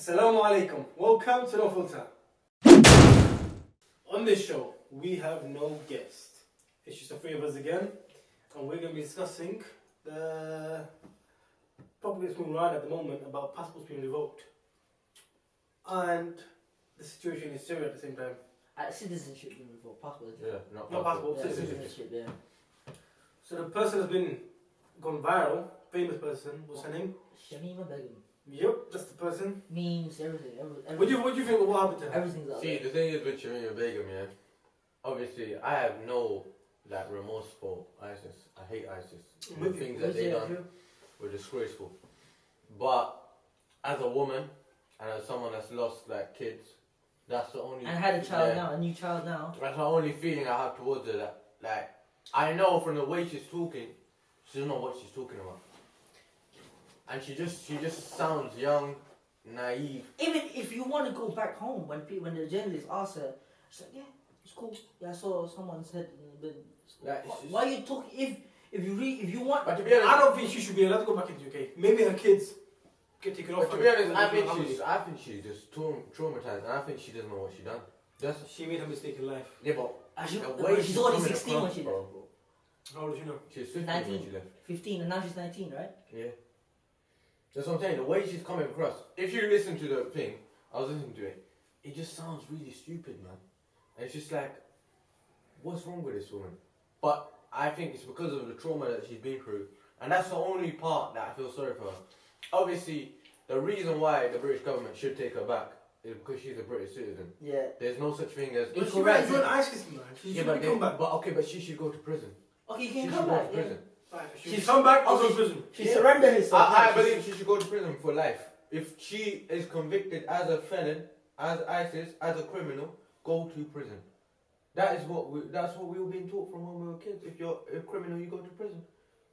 Assalamu alaikum. Welcome to No Filter. On this show, we have no guest. It's just the three of us again, and we're going to be discussing the topic that's going around at the moment about passports being revoked and the situation in Syria at the same time. Citizenship being revoked, passport. Yeah, Not passport, Yeah, citizenship. yeah. So the person has been gone viral, famous person. What's her name? Shamima Begum. Yep, that's the person. Memes, everything. What do you think of what happened to her? Everything's out See, there. the thing is with Shamima Begum, yeah. Obviously, I have no remorse for ISIS. I hate ISIS. The things that they done were disgraceful. But as a woman and as someone that's lost kids, that's the only. And had a child now, a new child now. That's the only feeling I have towards her. That I know from the way she's talking, she doesn't know what she's talking about. And she just sounds young, naive. Even if you want to go back home, when the journalist asked her, she's like, yeah, it's cool. Yeah, I saw someone said, why are you talking? If you want, But to be honest, I don't think she should be allowed to go back into the UK. Maybe her kids get taken off. But to be honest, I think she's just traumatized, and I think she doesn't know what she done. She made a mistake in life. Yeah, but the way she's only 16 when she left. How old is she now? She was 15 19. when she left. 15, and now she's 19, right? Yeah. That's what I'm saying. The way she's coming across. If you listen to the thing, I was listening to it. It just sounds really stupid, man. And it's just like, what's wrong with this woman? But I think it's because of the trauma that she's been through, and that's the only part that I feel sorry for her. Obviously, the reason why the British government should take her back is because she's a British citizen. Yeah. There's no such thing as. But she might join ISIS, man. She should come back. But she should go to prison. Okay, you She can should come go back. to prison. She's come back or go to prison. She surrendered herself. I believe she should go to prison for life. If she is convicted as a felon, as ISIS, as a criminal, go to prison. That's what we were being taught from when we were kids. If you're a criminal, you go to prison.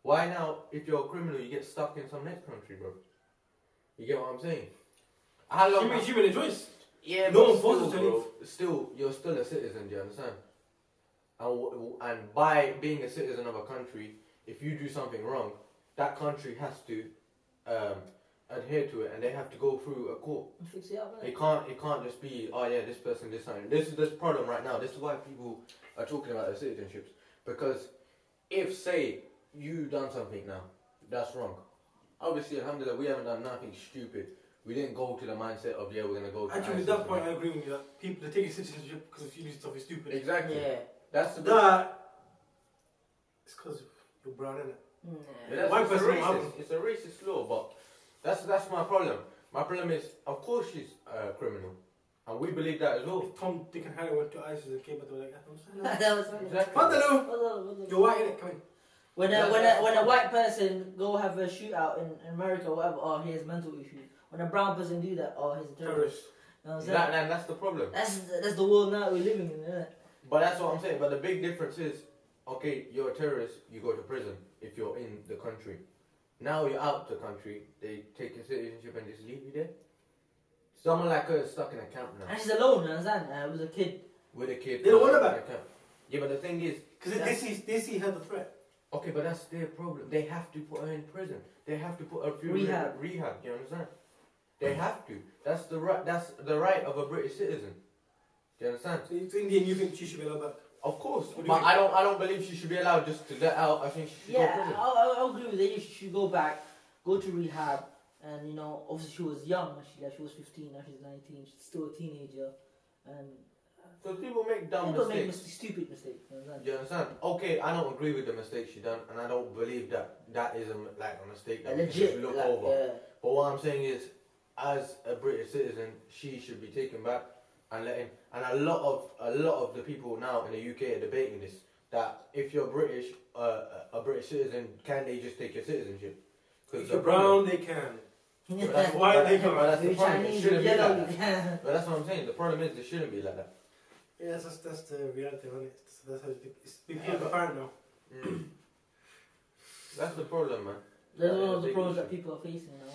Why now, if you're a criminal, you get stuck in some next country, bro? You get what I'm saying? How long? She made a choice. Yeah, no but one forces still, her to bro, still, you're still a citizen. Do you understand? And by being a citizen of a country, if you do something wrong, that country has to adhere to it, and they have to go through a court. Fix it up, It can't just be, oh yeah, this person did something. This is the problem right now. This is why people are talking about the citizenships, because if say you done something now that's wrong, obviously alhamdulillah we haven't done nothing stupid. We didn't go to the mindset of we're gonna go to Actually, ISIS at that point I agree with you that people they take citizenship because if you do stuff is stupid. Exactly. Yeah. That's the it's because you're brown, isn't it? Yeah, White it's, person it's a racist law, but that's my problem. My problem is, of course she's a criminal, and we believe that as well. If Tom, Dick and Harry went to ISIS and came back, they were like, That was Exactly. Fadaloo! You're white, innit? Come in. when a white person go have a shootout in America or whatever, oh, he has mental issues. When a brown person do that, oh, he's a terrorist. You know what I'm saying? That's the problem. That's the world now we're living in, isn't it? But that's what I'm saying. But the big difference is, okay, you're a terrorist, you go to prison if you're in the country. Now you're out the country, they take your citizenship and just leave you there. Someone like her is stuck in a camp now. And she's alone, you understand? With a kid. With a kid. They don't want her back. Yeah, but the thing is, because they see her the threat. Okay, but that's their problem. They have to put her in prison. They have to put her through rehab. You understand? They have to. That's the right. That's the right of a British citizen. Do you understand? So it's Indian. You think she should be allowed back? Of course, but I don't believe she should be allowed just to let out. I think she should go to prison. I'll agree with that. She should go back, go to rehab, and obviously she was young. She was 15. Now she's 19. She's still a teenager, and so people make dumb people mistakes. make stupid mistakes. You understand? Okay, I don't agree with the mistake she done, and I don't believe that is a mistake that we can just look over. Yeah. But what I'm saying is, as a British citizen, she should be taken back and letting. And a lot of the people now in the UK are debating this. That if you're British, a British citizen, can they just take your citizenship? If you're brown, they can. But that's why they can. But that's the problem. It shouldn't be like yellow, that. But that's what I'm saying. The problem is, it shouldn't be like that. Yeah, that's the reality, isn't it? That's how it's become apparent now. That's the problem, man. That's one of the problems that people are facing now.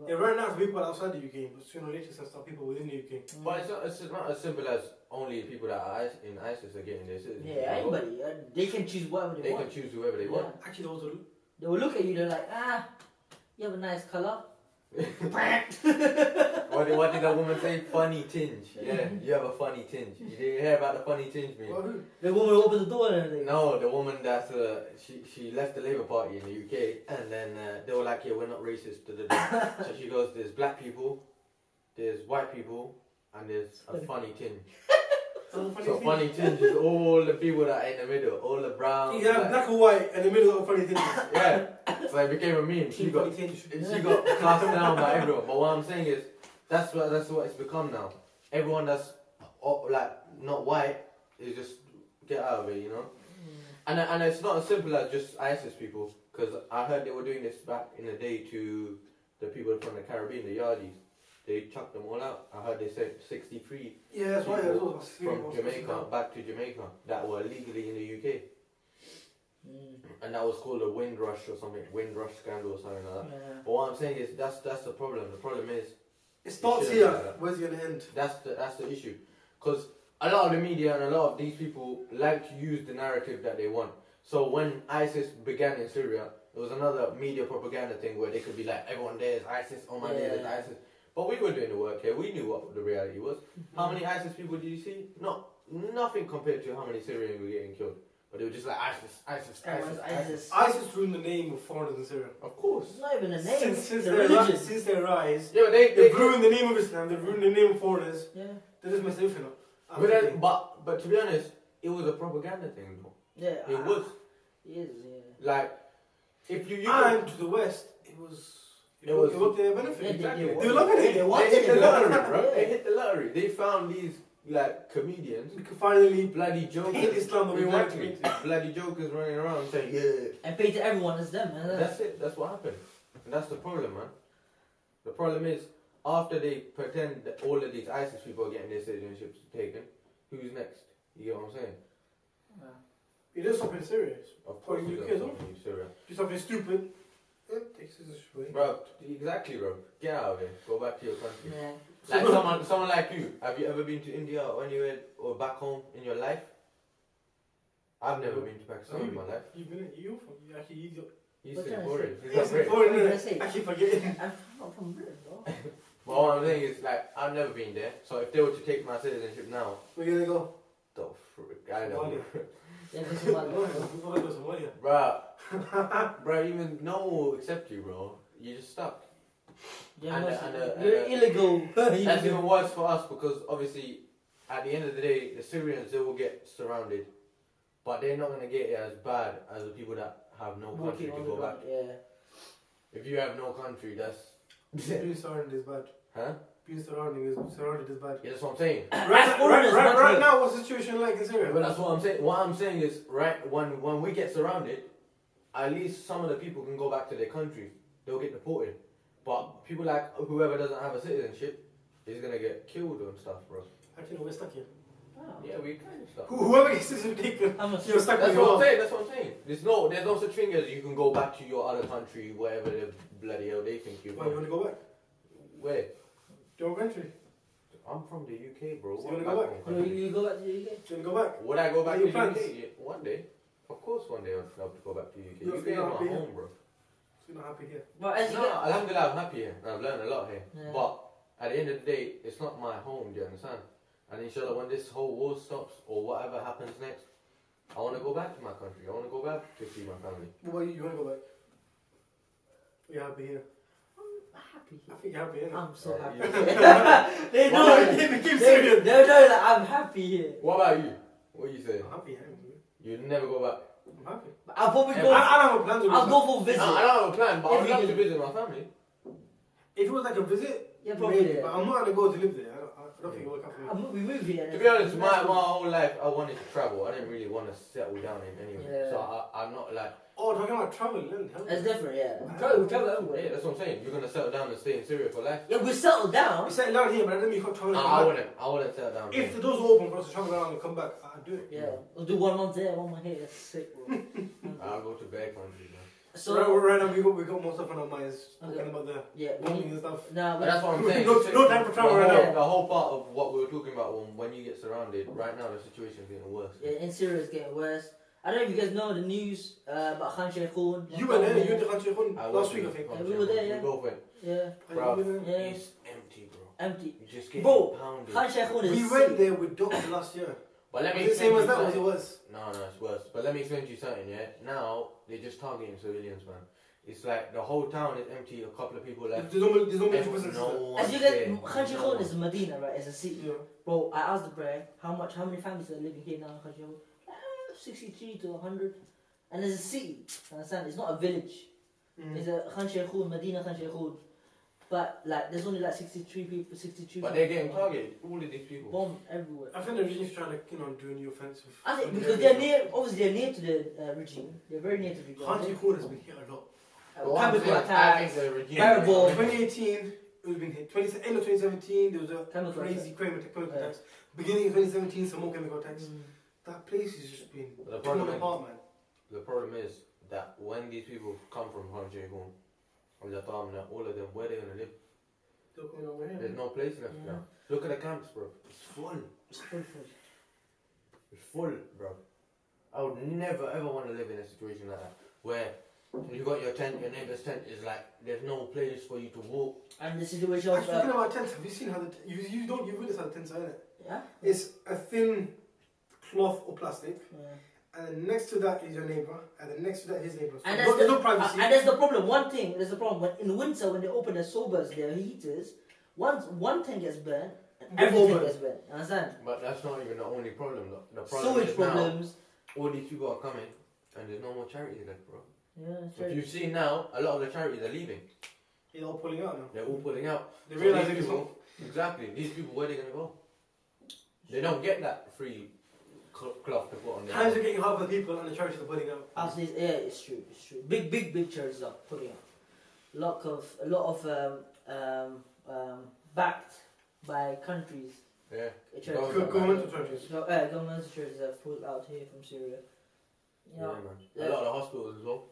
Yeah, right now for people outside the UK, but sooner or later it's start people within the UK. But it's not as simple as only people that are in ISIS are getting their citizenship. Yeah, anybody. They can choose whatever they want. They can choose whoever they want. Actually, they also do. They will look at you, they're like, you have a nice colour. What did that woman say? Funny tinge. Yeah, you have a funny tinge. You didn't hear about the funny tinge, mate? The woman opened the door and everything. No, the woman that's she left the Labour Party in the UK, and then they were like, yeah, we're not racist. So she goes, there's black people, there's white people, and there's a funny tinge. So funny tinge is all the people that are in the middle, all the brown. You have black or white in the middle of funny things. Yeah, so it became a meme. She got classed down by everyone. But what I'm saying is, that's what it's become now. Everyone that's like not white is just get out of it, you know. And it's not as simple as just ISIS people, because I heard they were doing this back in the day to the people from the Caribbean, the Yardis. They chucked them all out. I heard they sent 63 that's right. from Jamaica back to Jamaica that were legally in the UK. And that was called a Windrush or something, Windrush scandal or something like that. Yeah. But what I'm saying is that's the problem. The problem is it starts here. Where's it gonna end? That's the issue, because a lot of the media and a lot of these people like to use the narrative that they want. So when ISIS began in Syria, there was another media propaganda thing where they could be like, everyone there is ISIS, oh my day is ISIS. But we were doing the work here. We knew what the reality was. How many ISIS people did you see? Nothing compared to how many Syrians were getting killed. But they were just like ISIS. ISIS ruined the name of foreigners in Syria. Of course. It's not even a name. Since their their rise. Yeah, but they've ruined the name of Islam. They've ruined the name of foreigners. Yeah. They just messed everything up. But to be honest, it was a propaganda thing, though. Yeah. It was. It is. Yeah. Like, if you and to the West, it was. It was their benefit. Yeah, exactly. They were loving it. They hit the lottery, bro. They hit the lottery. They found these like comedians. We could finally bloody jokers. hate Islam the way we want to. These bloody jokers running around saying and pay to everyone as them. That's it. That's what happened. And that's the problem, man. The problem is after they pretend that all of these ISIS people are getting their citizenships taken, who's next? You get what I'm saying? It does something serious. Of course, you do Syria. Do something stupid. Take citizenship away. Bro, exactly, bro. Get out of here. Go back to your country. Yeah. Like someone like you. Have you ever been to India or anywhere or back home in your life? I've never been to Pakistan in my life. You've been you actually You say boring. I keep forgetting. I'm not from Britain, bro. But what I'm saying is, like, I've never been there. So if they were to take my citizenship now, where you gonna go? the frick, I know. Yeah, this is my Bro, even no one will accept you, bro. You're just stuck. Yeah, you're illegal. That's even worse for us because obviously, at the end of the day, the Syrians, they will get surrounded, but they're not gonna get it as bad as the people that have no country to go back. Yeah. If you have no country, that's being surrounded is bad. Huh? Being surrounded is bad. Yeah, that's what I'm saying. Right now, what's the situation like in Syria? But that's what I'm saying. What I'm saying is, right, when we get surrounded, at least some of the people can go back to their countries. They'll get deported. But people like whoever doesn't have a citizenship is gonna get killed and stuff, bro. Actually, no, we're stuck here. Oh. Yeah, we kind of stuck. Whoever gets citizenship, you're stuck. That's what I'm saying. That's what I'm saying. There's no such thing as you can go back to your other country, wherever the bloody hell they think you're Why you want to go back? Where? Your country. I'm from the UK, bro. So you want to go back? You go back to the UK? You want to go back? Would I go back to the plans? UK? Yeah, one day. Of course, one day I'll go back to the UK. You're UK is my happy home, bro. So you're not happy here? But as you No, alhamdulillah, I'm happy here. And I've learned a lot here. Yeah. But at the end of the day, it's not my home, do you understand? And inshallah, when this whole war stops or whatever happens next, I want to go back to my country. I want to go back to see my family. What about you? You want to go back? You're happy here? I'm happy here. I think you're happy here. I'm so happy. Yeah. They know. What about They know that I'm happy here. What about you? What are you saying? I'm happy here. You'd never go back? I'm happy. I'll probably go. I don't have a plan to I'll go for a visit. No, I don't have a plan, but I'd love to Every- visit my family. If it was like a visit, Yeah, probably. maybe, but I'm not going to go to live there. I don't think it will work out for me. We moved here. To be honest, my whole life I wanted to travel. I didn't really want to settle down in anyway. Yeah. So I'm not like, Oh, talking about traveling, then. It's different, yeah. We travel yeah, everywhere. that's what I'm saying. You're going to settle down and stay in Syria for life? Yeah, we settled down. We settle down here, but I don't mean you can't travel. I wouldn't settle down. If the doors were open for us to travel around and come back, I'd do it. Yeah, we'll do 1 month there, 1 month here. That's sick, bro. I'll go to bad countries, man. So right now, we got more stuff on our minds, talking about the yeah, bombing and stuff. nah, But that's what I'm saying. No time for travel right now. The whole part of what we were talking about when you get surrounded, right now the situation is getting worse. yeah, in Syria it's getting worse. I don't know if you guys know the news about Khan Sheikhoun. You were there, you went to Khan Sheikhoun last week, I think. Yeah, we were there, yeah. We both went. Yeah. Bro, Yeah. it's empty, bro. Empty. You just get Bro, pounded. Khan Sheikhoun is We went there with dogs last year. But let me Was it the same explain as that, to or you was it something. worse? No, it's worse. But let me explain to you something, yeah? Now, they're just targeting civilians, man. It's like the whole town is empty, a couple of people left. There's no military presence. No one As you there. get, Khan Sheikhoun is Medina, right? It's a city. Yeah. Bro, I asked the bro, how many families are living here now in Khan Sheikhoun? 63 to 100. And it's a city, understand? It's not a village. It's a Khan Sheikhoun, Medina Khan Sheikhoun. But like, there's only like 63 people, 62. But they're getting targeted, all of these people. Bombed everywhere. I think the regime's trying to, do a new offensive. I think because they're near, obviously they're near to the regime. They're very near to the regime. Khan Sheikhoun has been hit a lot. Chemical I attacks, think the regime. terrible. 2018, it was been hit. End of 2017, there was a Chemical crazy chemical Yeah. attacks. Beginning of 2017, some more chemical attacks. That place has just been The torn problem, apart, man. the problem is that when these people come from Khan Sheikhoun, all of them, where they gonna live? They're coming over here. There's no place left Yeah. now. Look at the camps, bro. It's full. It's full. It's full, bro. I would never ever want to live in a situation like that where you got your tent, your neighbor's tent is like there's no place for you to walk. And the situation I'm of talking about tents. Have you seen how you realize how the tents are in it? yeah. It's a thin cloth or plastic, Yeah. and then next to that is your neighbor, and then next to that his neighbor. So And there's no privacy. and there's the problem. There's the problem. When in winter, when they open their sobers, their heaters, one tent gets burnt, and everything gets burnt. Understand? But that's not even the only problem. The problem Sewage is problems. now all these people are coming and there's no more charities left, bro. Yeah. If you've seen now, a lot of the charities are leaving. They're all pulling out now. They're all pulling out. They So realise these it's not. people, exactly, these people, where are they going to go? They don't get that free cloth to put on their Times are getting hard for the people, and the charities are pulling out. Absolutely, yeah, it's true. It's true. Big charities are putting up a lot of backed by countries. Yeah. Charities. Governmental charities. Governmental charities have pulled out here from Syria. Yeah, man. A lot of the hospitals as well.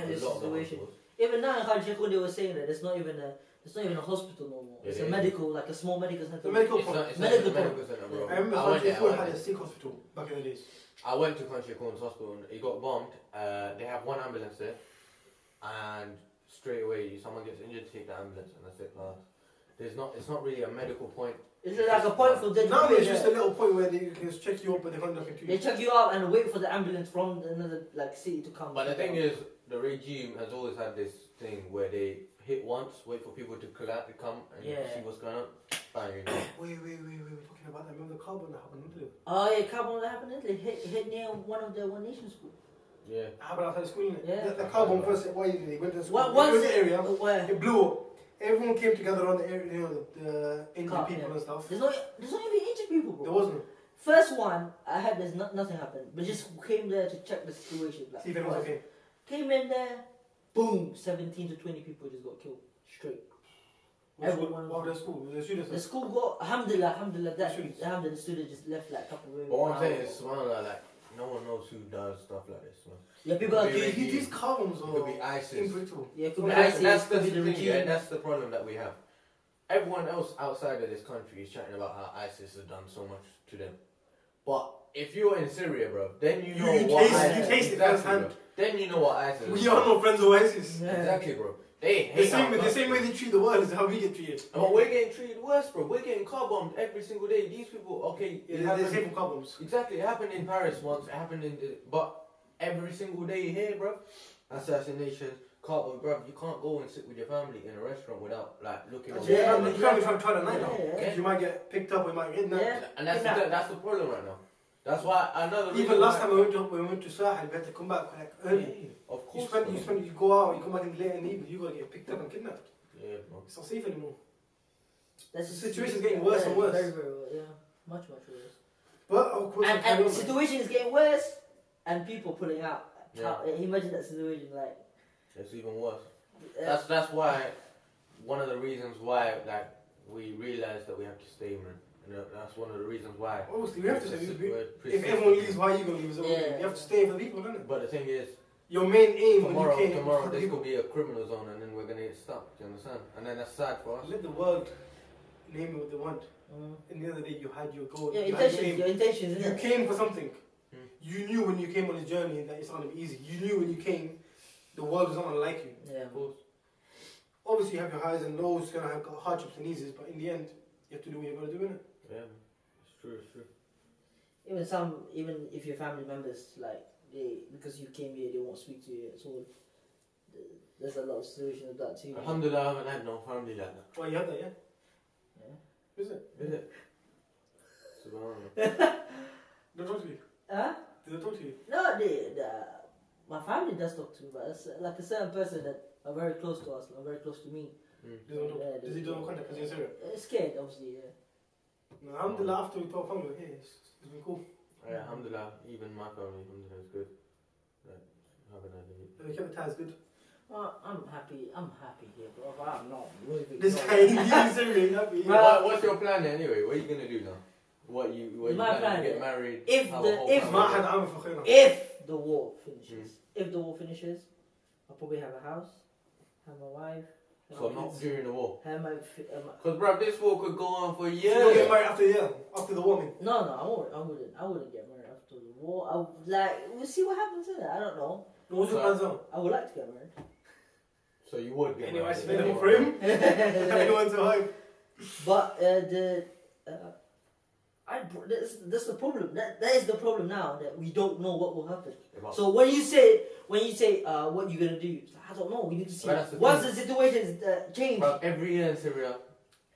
This a lot of the situation. hospitals. Even now in Khan Sheikhoun they were saying that there's not even a hospital no more. It's It a is. medical, like a small medical center. The medical It's point. not Medical a medical center, bro. I remember I Khan went there, Sheikhoun I had a went sick hospital back in the days. I went to Khan Sheikhoun's hospital and it got bombed. They have one ambulance there, and straight away someone gets injured, take the ambulance, and that's it. It's not really a medical point. It's like a point for dead Now people, it's just a yeah. little point where they can just check you up, but they can't do nothing to They you. check you out and wait for the ambulance from another city to come. But the thing is, the regime has always had this thing where they hit once, wait for people to come and Yeah. see what's going on. Bang, you know. Wait, we're talking about that. Remember the carbon that happened in Italy? Oh yeah, carbon that happened in Italy hit near one of the One Nation schools. Yeah. It happened outside school, innit? Yeah. The carbon first, why they went to school. What It was was the area. Where? It blew up. Everyone came together on the area, the injured Car, people yeah. and stuff. There's not even injured people, bro. There wasn't. First one, I heard nothing happened, but just came there to check the situation. Like, See if anyone's okay. Came in there, boom, 17 to 20 people just got killed straight. Everyone. What was the school? The students. The school got, alhamdulillah, Students. the student just left like a couple of But what I'm saying is, subhanAllah, like, no one knows who does stuff like this, man. yeah, people are Maybe accused. These carbons It could be are ISIS. unbreakable. Yeah, it could be That's, ISIS, that's could the be the thing, regime. yeah, that's the problem that we have. Everyone else outside of this country is chatting about how ISIS has done so much to them. But if you're in Syria, bro, then you know You what taste- ISIS you taste it exactly, firsthand. bro. Then you know what ISIS We is. are not friends of ISIS. Yeah. Exactly, bro. They The hate our same country. way they treat the world is how we get treated. But we're getting treated worse, bro. We're getting car bombed every single day. These people, okay, it They happened. say from car bombs. Exactly, it happened in Paris once. It happened but every single day here, bro. Assassinations, bro. You can't go and sit with your family in a restaurant without like looking. over Yeah, there. you can't even try to night now. Yeah. You might get picked up, you might get kidnapped. Yeah. And that's the problem right now. That's why another. Even reason last why- time we went to Sahel, we had to come back like early. Yeah, of You course. you go out, you come back in late in the evening, you gotta get picked up and kidnapped. Yeah, bro. It's not safe anymore. That's The situation's getting worse and worse. Very, very worse. Yeah, much worse. But of course, And the situation is getting worse, and people pulling out. Yeah. Imagine that situation, like. It's even worse. That's why one of the reasons why like we realized that we have to stay, man. And that's one of the reasons why. obviously, we have to stay. We're If persistent. everyone leaves, why are you gonna leave? Yeah. You have to stay for the people, don't it? But the thing is, Your main aim when tomorrow you came was for the this people. could be a criminal zone, and then we're gonna get stuck. Do you understand? And then that's sad for us. Let the world name it what they want. Mm. In the end of the day, you had your goal. Yeah, you had your intentions. aim. Your intentions, You isn't it? came for something. You knew when you came on the journey that it's not going to be easy. You knew when you came, the world was not going to like you. Yeah, of course. Obviously, you have your highs and lows, you're going to have hardships and eases, but in the end, you have to do what you're going to do, innit? Yeah, man. It's true, it's true. Even if your family members, like, because you came here, they won't speak to you at all. There's a lot of situations of that too. Alhamdulillah, I haven't had no family like that. Oh, you had that, yeah? Yeah. Is it? Is it? Subhanallah. Did they talk to you? Huh? Did they talk to you? No, my family does talk to me, but it's like a certain person that are very close to us, are very close to me. Does he do no contact because you're Syria? Scared, obviously, yeah. No, alhamdulillah, after we told family, hey, it's been cool. Yeah, alhamdulillah, even my family, alhamdulillah, is good. Like, haven't had any. They kept the ties good. I'm happy here, bro. I'm not. This guy, he's Syrian, happy. What's your plan anyway? What are you gonna do now? What you My planning plan, to get married? if have the- a whole if- family? If the war finishes, I'll probably have a house, have my wife. Have So my not kids, during the war. have my Because bro, this war could go on for You'll get years. married after a year, after the warming. No, I wouldn't get married after the war. We'll see what happens in it. I don't know. What's your plans on? I would like to get married. So you would get Anyway, married. it's available for him. Anyone to hype. But that's the problem. That is the problem now, that we don't know what will happen. So when you say what you gonna do, it's like, I don't know. We need to see. But that's the Once thing. the situations change, Bro, every year in Syria,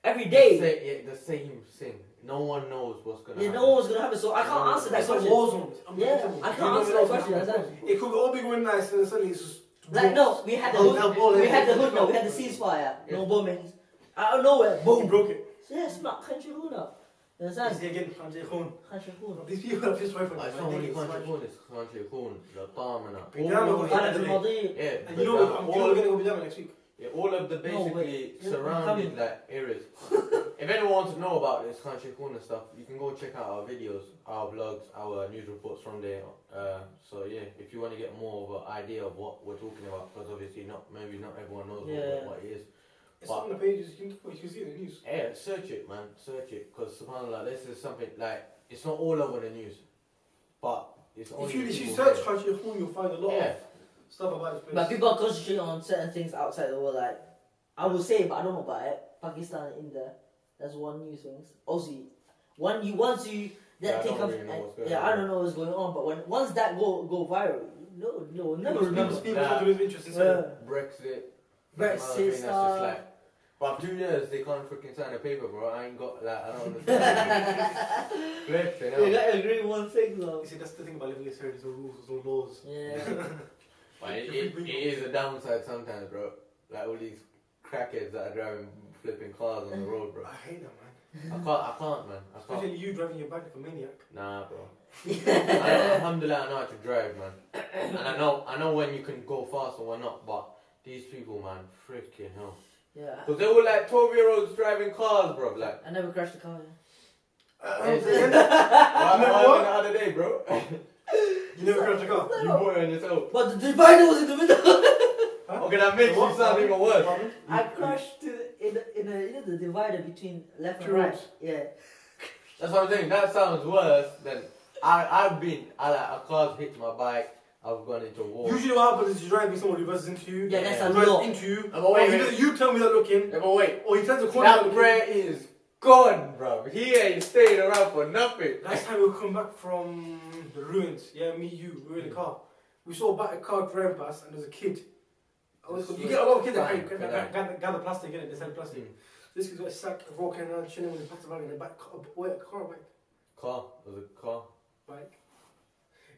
every day, the same thing. No one knows what's gonna happen. no one's gonna happen. So I can't answer that It's like question. war zones. Yeah, I can't answer that question. Understand? It could all be going nice and suddenly it's just. Like no, we had the hood, we had the ceasefire, no bombings. Out of nowhere, He boom. broke it. Yeah, smack, Khanshahuna. You understand? Say again, Khanshahun. Khanshahuna. These people are just right for It's not only Khanshahun, it's Khanshahun, the Tamana. Begum. Khalid al-Madi. Yeah, And you know, I'm all, going to go to Bijama next week. yeah, all of the basically wait. surrounding like areas. If anyone wants to know about this Khanshahun and stuff, you can go check out our videos, our vlogs, our news reports from there. So yeah, if you want to get more of an idea of what we're talking about, because obviously maybe not everyone knows what it is. It's But- on the pages, you can see it in the news. Yeah, search it, man. Search it, because subhanallah, this is something like it's not all over the news, but it's only. If you people search there. Khanshahun, you'll find a lot Yeah. of stuff about this place. But people are concentrating on certain things outside the world. Like I will say, but I don't know about it. Pakistan and India, that's one new thing. Aussie, once you Yeah, I that thing don't comes, really know what's going yeah, on. I don't know what's going on. But once that go viral, no, never remember. People start to lose interest in Syria. Brexit. Brexit another thing that's stuff. just like, but 2 years they can't freaking sign a paper, bro. I ain't got like, I don't understand. Flips, you You know. gotta agree one thing though. You see, that's the thing about living in Syria, there's no rules, there's no laws. Yeah. But it is a downside sometimes, bro. Like all these crackheads that are driving flipping cars on the road, bro. I hate that, man. I can't, man. I can't. Especially you driving your bike like a maniac. Nah, bro. Alhamdulillah, I know how to drive, man. And I know when you can go fast and when not, but these people, man, freaking hell. Yeah. Because they were like 12-year-olds driving cars, bro. Like, I never crashed a car. what You happened the other day, bro? never crashed a car. You bought it on yourself. But the divider was in the middle. Okay, that makes you sound even worse. I crashed in the divider between left and Two right. roads. Yeah. That's what I'm saying. That sounds worse than a car's hit my bike. I've gone into a wall. Usually what happens is you drive someone reverses into you. Yeah, that's a reverses lot. into you. Oh, wait, Or wait. you tell me that looking. Yeah, but wait. Or he turns the corner. That looking. bread is gone, bro. He ain't staying around for nothing. Last time we were coming back from the ruins, you, we were in the car. We saw a car driving past and there's a kid. You get a lot of kids that gather plastic in it, they sell plastic. This kid's got a sack of walking around, chilling with his plastic bag in the back. Wait, a car or bike? Car. It was a car. Bike.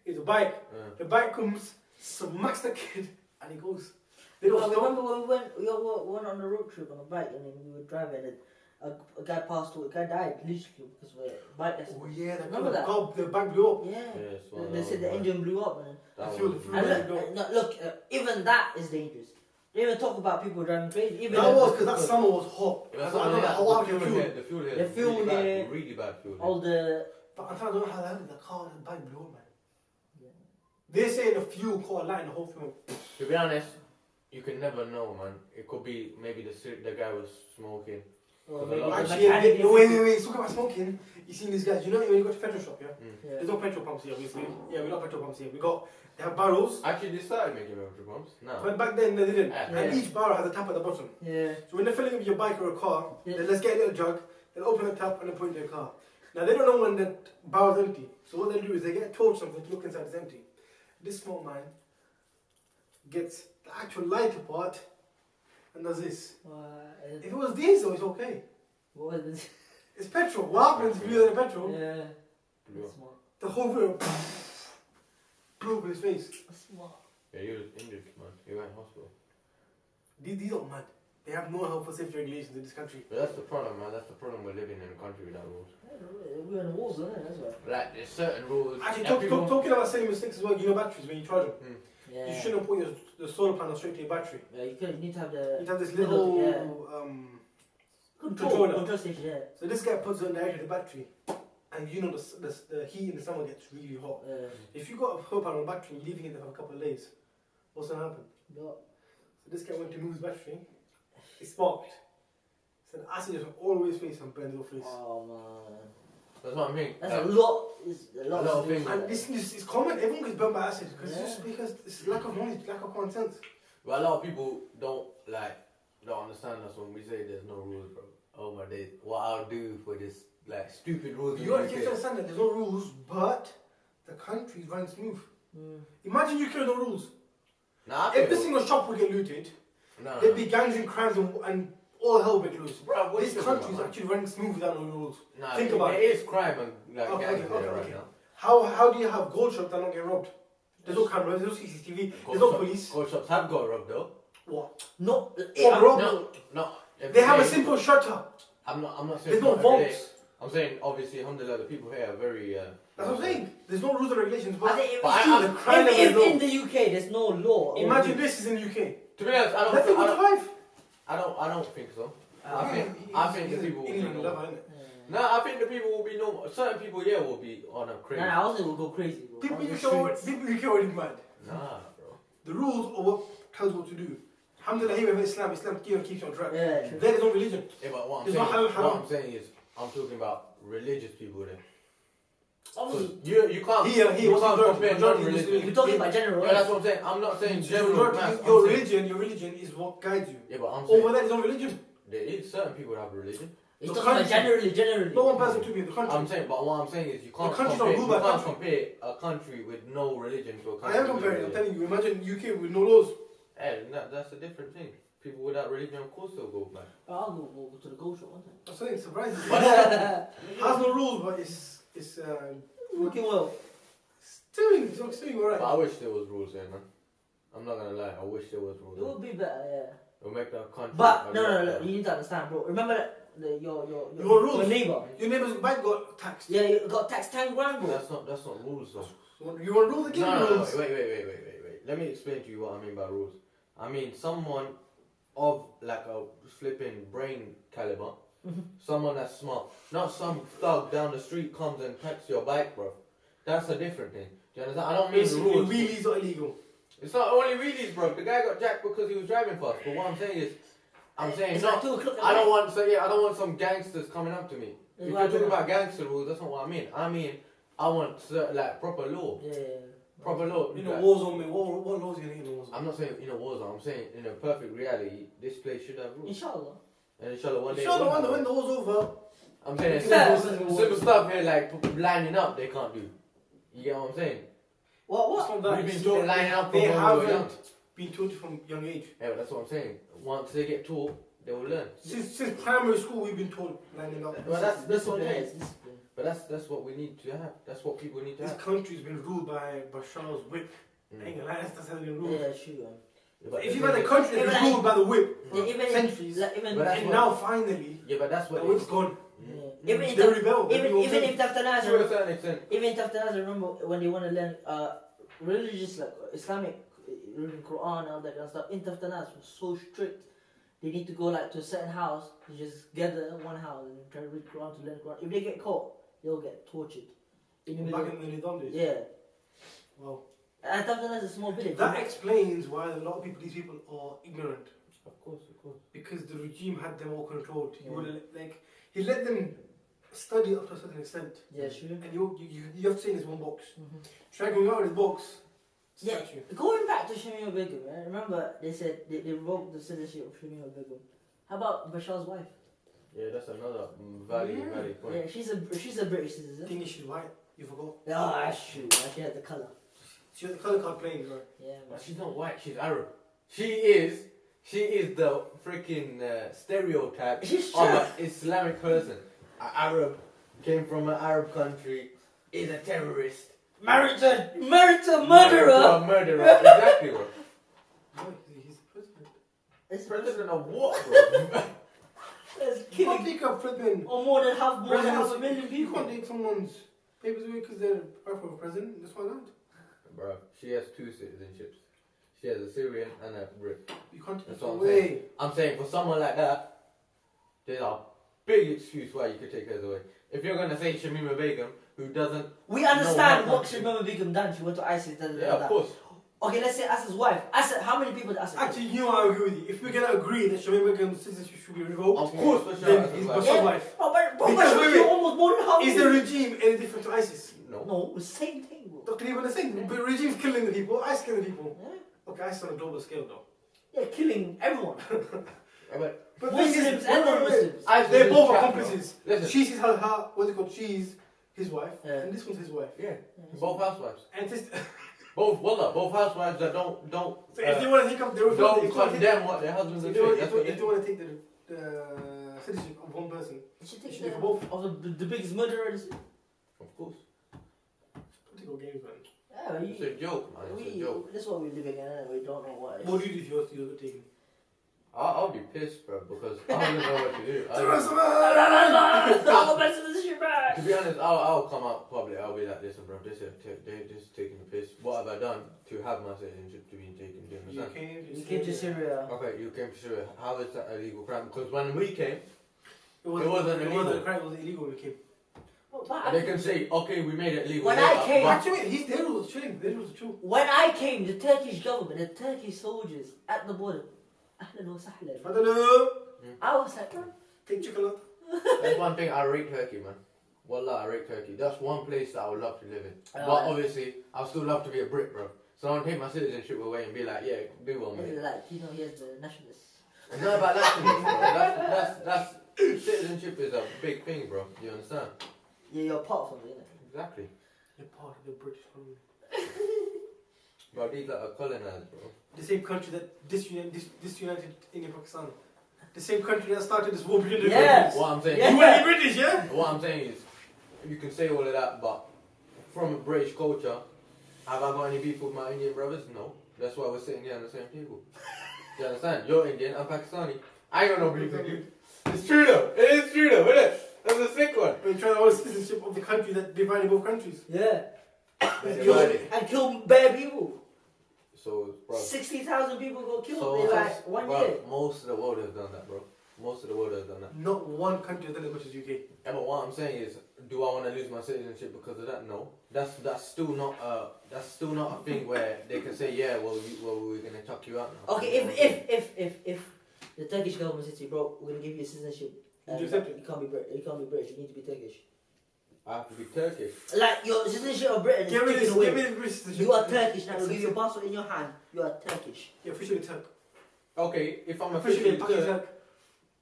It's a bike. Yeah. The bike comes, smacks the kid, and he goes. They I don't stop. remember when we went on a road trip on a bike and then we were driving and a guy passed away. A guy died literally because of a bike accident. Oh yeah, Remember that? The bike blew up. Yeah. Yes, well, They said the engine blew up and That fuel- was- the fuel- and look, even that is dangerous. They even talk about people driving crazy. Even That was because that summer was hot. It was I something don't know like how that. hot The the fuel fuel. here, the fuel here, The is fuel really bad, here, really bad fuel. all the But I'm trying to know how the hell did the car and the bike blew up, man. Yeah. They say the fuel caught a light in the whole film. To be honest, you can never know, man. It could be maybe the guy was smoking. Or Because a maybe lot the of- Actually, mechanic wait. Talk about smoking. You seen these guys? You know when you go to petrol shop, yeah? Yeah. There's no petrol pumps here, obviously. Yeah, we got petrol pumps here. They have barrels. Actually, they started making petrol pumps. No. But back then they didn't. Yeah. And each barrel has a tap at the bottom. Yeah. So when they're filling up your bike or a car, Yeah. then let's get a little jug, then open the tap and then put it in their car. Now they don't know when the barrel's empty. So what they do is they get a torch something to look inside it's empty. This small man gets the actual lighter part and does this. If it was diesel, it's okay. What was it? It's petrol. What happens if you use the petrol? Yeah. Blew That's up. smart. The whole video blew up in his face. That's smart. Yeah, he was injured, man. He went to hospital. These are mad. They have no health and safety regulations in this country. But that's the problem, man. That's the problem we're living in a country without rules. We're in the walls, isn't it? That's why. Like, there's certain rules. Actually, that people- talking about silly mistakes as well, you know batteries when you charge them. Yeah. You shouldn't put the solar panel straight to your battery. Yeah, you need to have You the need to have this little Yeah. controller. control station. Yeah. So this guy puts it on the edge of the battery, and you know the heat in the summer gets really hot. If you got a solar panel on the battery and you're leaving it there for a couple of days, what's gonna happen? Yeah. So this guy went to move his battery, it sparked. So the acid just went all over his face and burned his whole face. Oh man. That's what I mean. That's a lot. It's a lot, a lot of things. And this is common. Everyone gets burned by acid because Yeah. it's just because it's lack of knowledge, lack of common sense. But a lot of people don't understand us when we say there's no rules, bro. Oh my days, what I'll do for this stupid rules. You have to understand that there's no rules, but the country's running smooth. Imagine you kill no rules. Nah, Every single shop will get looted. no. There'd be gangs and crimes and all hell break loose. Bro, what This you country's talking about, actually running smooth without no rules. man? Nah, think about it. it. It is crime and gangs there right now. How do you have gold shops that don't get robbed? There's no cameras, there's no CCTV, there's no police. Gold shops have got robbed though. What? No. No. They have a simple shutter. I'm not saying. There's no not every day. vaults. I'm saying obviously, alhamdulillah, the people here are very. That's what I'm saying. There's no rules or regulations. But I think But I- the crime level is if low. in the UK there's no law. Imagine this is in the UK. To be honest, Let them go to life. I don't think so. I think the people will be England, normal. love, innit? No, I think the people will be normal. Certain people here will be on a crazy. Nah, I also will go crazy, bro. People On the in streets. UK already mad. Nah, bro. The rules are what tells what to do. Alhamdulillah, here we have Islam keeps you on track. Yeah, true. There is no religion. Yeah, but what There's no halal what haram. I'm saying is, I'm talking about religious people there. Obviously, You can't. Here, you what's can't the compare majority non-religious. we're talking about general. Yeah, that's what I'm saying. I'm not saying general Your mass. I'm saying- religion is what guides you. Yeah, but I'm saying Over there is no religion. there is certain people that have a religion. It's the talking about country- generally. No one person to be in the country. I'm saying, but what I'm saying is you can't country's not compare. ruled You by can't country. compare a country with no religion to a I country. am with comparing. I'm religion. telling you. Imagine UK with no laws. Hey, that's a different thing. People without religion, of course, they'll go mad. I'll go to the gold shop one time. I'm saying surprising. Yeah. Has no rules, but it's Working well. it's doing alright. But I wish there was rules here, man. I'm not gonna lie. I wish there was rules. It would be better, yeah. It'll make the country. But a no, lot you better. need to understand, bro. Remember that your rules. neighbor. Your neighbour's bike got taxed. Yeah, you got taxed 10 grand, bro. That's not rules though. So you want rules again? No, Rules. wait. Let me explain to you what I mean by rules. I mean someone of like a flipping brain caliber, someone that's smart, not some thug down the street comes and packs your bike, bro. That's a different thing. Do you understand? I don't mean the Basically, rules. wheelies are illegal. It's not only wheelies, bro. The guy got jacked because he was driving fast. But what I'm saying is, It's not. like 2 o'clock. I don't want some gangsters coming up to me. That's If what I you're talking do. about gangster rules, that's not what I mean. I want like proper law. Yeah. Proper law. In a Like, war zone, man. What laws are you gonna get in a war zone? I'm not saying in a war zone. I'm saying in a perfect reality, this place should have rules. Inshallah. And inshallah one day. Sure, it will have when rules. the war's over, I'm saying Yeah. simple stuff here like lining up they can't do. You get what I'm saying? What? it's not that. We've been It's taught that lining up from they when we were young. haven't been taught from young age. Yeah, but that's what I'm saying. Once they get taught, they will learn. Since primary school, we've been taught lining up. Well, that's what Discipline, it yeah, is. it's discipline. But that's what we need to have. That's what people need to This have. country's been ruled by Bashar's whip. Mm. Ain't gonna lie, that's how they've been ruled. Yeah, sure. Yeah, but If the you've had thing a is- country that's been ruled by the whip for Yeah, even centuries, like, even But that's and what- now finally yeah, but that's the what whip's gone. yeah. Even if They rebel. they do even if to a Taftanaz, certain extent. even Taftanaz, remember when they want to learn religious like Islamic reading Quran and all that kind of stuff. In Taftanaz was so strict. They need to go like to a certain house. They just gather in one house and try to read Quran to learn Quran. If they get caught, they'll get tortured. In the back middle. in the Nizam days. Yeah. Wow. And Taftanaz is a small village. That explains why a lot of people, these people are ignorant. Of course. Because the regime had them all controlled. He would he let them study up to a certain extent. Yeah, sure. And you have to stay in this one box. Mm-hmm. Try going out of this box. Yeah, going back to Shamima Begum, right? Remember they said they revoked the citizenship of Shamima Begum. How about Bashar's wife? Yeah, that's another valid point. Yeah, she's a British I citizen. think she's white. You forgot. Oh, that's true. She had the colour. She had the colour card playing, right? Yeah, But man. she's not white, she's Arab. She is the freaking stereotype She's of true. an Islamic person. An Arab, came from an Arab country, is a terrorist. Married to a murderer. Married to a murderer, exactly, bro. No, he's the president. It's president of what, bro? That's You can't killing. take a flipping. Or more than half a million You people. can't take someone's papers away because they're part of a president. That's why not. Bro, she has two citizenships. She has a Syrian and a Brit. You can't take That's it what I'm away. saying. I'm saying for someone like that, there's a big excuse why you could take hers away. If you're gonna say Shamima Begum, who doesn't, We understand No, what Shamima Begum done. She went to ISIS. yeah, of course. Okay, let's say Asad's wife. Asad, how many people did Asad kill? Actually, you know, I agree with you. If we're gonna agree that Shamima Begum's citizenship should be revoked, Of course, for sure. then that's he's why. Bashar's wife. Bro, but Because she wait, killed wait. almost more than half. Is the regime any different to ISIS? No, it's the same thing, bro. Not even the same. But regime's killing the people, ISIS killing the people. Yeah, Okay, ISIS on a global scale though. yeah, killing everyone. Yeah, but But the thing is, Muslims and non-Muslims. I they're just both chat, bro. accomplices. Listen, She's her, what's it called? She's his wife, Yeah. and this one's his wife. yeah, both housewives. And this, Both housewives that don't so if they want to take up the don't if they wanna take- condemn what their husbands are if they want- doing. That's what if they they want to take the citizenship of one person, She they takes should do the, for both. of the biggest murderers. Of course. Political games, man. Yeah, It's a joke, man. It's a joke. This is what we're living in, and we don't know what it is. What do you do if yours got taken? I'll be pissed, bro, because I don't know what to do. To be honest, I'll come out public. I'll be like, listen, bro, they're just taking the piss. What have I done to have my citizenship to be taken? Do you understand? You came to Syria. Okay, you came to Syria. How is that a legal crime? Because when we came, It wasn't illegal. It wasn't a crime. It was illegal when we came. Oh, but they can say, okay, we made it legal. When later, I came- but- Actually, he's there. Was chilling. There was true. when I came, the Turkish government, the Turkish soldiers at the border, ahlan wa sahlan. I don't know. I was like, bro, Take chocolate. That's one thing, I rate Turkey, man. Wallah, I rate Turkey. That's one place that I would love to live in. But obviously, I'd still love to be a Brit, bro. So I don't take my citizenship away and be like, yeah, do one, mate. like, you know, here's the nationalists. It's not about nationalism, bro. That's citizenship is a big thing, bro. Do you understand? Yeah, you're part of something, innit? Exactly. You're part of the British family. Bro, these are colonized, bro. The same country that disunited India and Pakistan. The same country that started this war between the Yes. What I'm saying, Yeah. You were British, yeah? what I'm saying is, you can say all of that, but from a British culture, have I got any beef with my Indian brothers? No. That's why we're sitting here on the same table. Do you understand? You're Indian, I'm Pakistani. I ain't got no beef with you. It's true though. It is true though, isn't it? That's a sick one. We're trying to hold citizenship of the country that divided both countries. Yeah. Divided. And killed bare people. So, bro. 60,000 people got killed So in like 1 bro, year. most of the world has done that, bro. Most of the world has done that. Not one country has done as much as UK. Yeah, but what I'm saying is, do I want to lose my citizenship because of that? No. That's still not a thing where they can say, yeah, we're gonna chuck you out now. Okay, if the Turkish government says to you, bro, we're gonna give you a citizenship. Would you accept it? You can't be British. You need to be Turkish. I have to be Turkish. Like your citizenship of Britain is Give me taken this, away. give me the British citizenship. You are Turkish now. We'll give you a passport in your hand. You are Turkish. You're officially Turk. Okay, if I'm Officially officially Turk, Turk.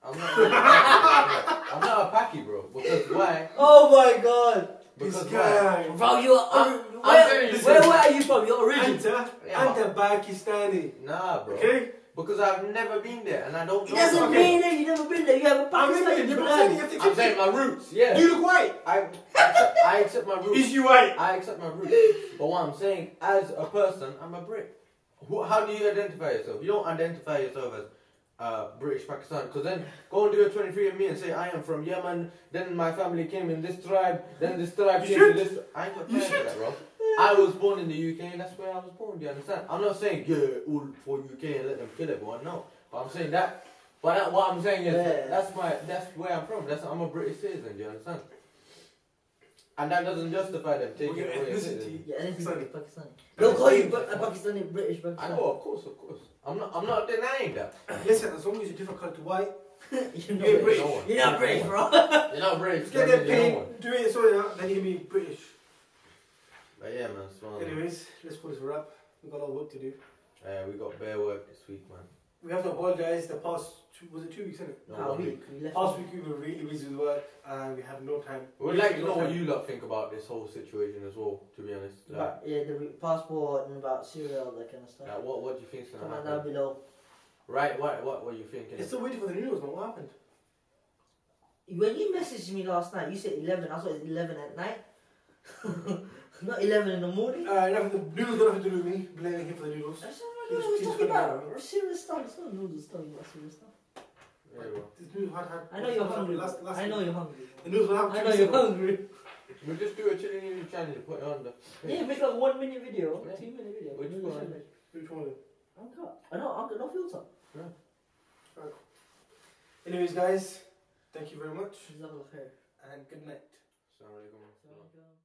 I'm not. I'm not a Paki, bro. Because why? Oh my god. Because This why? guy. Bro, you are. I'm telling you, Where are you from? Your origin. Anta Pakistani. Nah, bro. Okay? Because I've never been there and I don't It know. doesn't about mean it. that you've never been there. You have a I'm Pakistani Indian, but I'm blood. saying you have to I'm accept saying it. my roots, yeah. You look white. I accept my roots. Is you white? I accept my roots. But what I'm saying, as a person, I'm a Brit. How do you identify yourself? You don't identify yourself as British Pakistan. Because then go and do a 23andMe and say, I am from Yemen, then my family came in this tribe, then this tribe You came to should. this. I ain't got time for that, bro. I was born in the UK and that's where I was born, do you understand? I'm not saying, yeah, all for UK and let them kill everyone, no. But I'm saying that. But what I'm saying is, Yeah. that's where I'm from. I'm a British citizen, do you understand? And that doesn't justify them taking Your away your ethnicity. citizenship. Yeah, anything Sorry. Pakistani. They'll call you Pakistani. Pakistani, British, I Pakistani. know, of course. I'm not denying that. Listen, as long as you're different colour to white, You're you're not British. No one. You're not British, bro. You're not British. Just get that their means you're no one. paint, do it, sort it out, then you can be British. But yeah, man. So, Anyways, let's call this a wrap. We've got a lot of work to do. we got bare work this week, man. We have to apologise. The past, was it 2 weeks, isn't it? No, How 1 week. we left. Last week we were really busy with work and we had no time. We'd like to Literally know no what time. you lot think about this whole situation as well. To be honest, like, But, yeah, the passport and about Syria, all that kind of stuff. what do you think's gonna Comment happen? down below. Right, what are you thinking? It's still waiting for the news, man. What happened? When you messaged me last night, you said 11. I thought it was 11 at night. Not 11 in the morning. The noodles got nothing to do with me. Blaming him for the noodles. I said, He's- no, we're he's talking gonna about serious stuff. It's not noodles talking about serious stuff. Yeah, well. This news had. I know you're hungry. Last I know week. you're hungry. The news will happen. I know you're hungry. We'll just do a chilling YouTube challenge and put it on the. Yeah, make like 1 minute video, Yeah. 2 minute video. Which Noodles one? challenge. Which one? I know, no filter. Anyways, guys, thank you very much Jazakallah khair. and good night. Assalamu alaikum. Assalamu alaikum.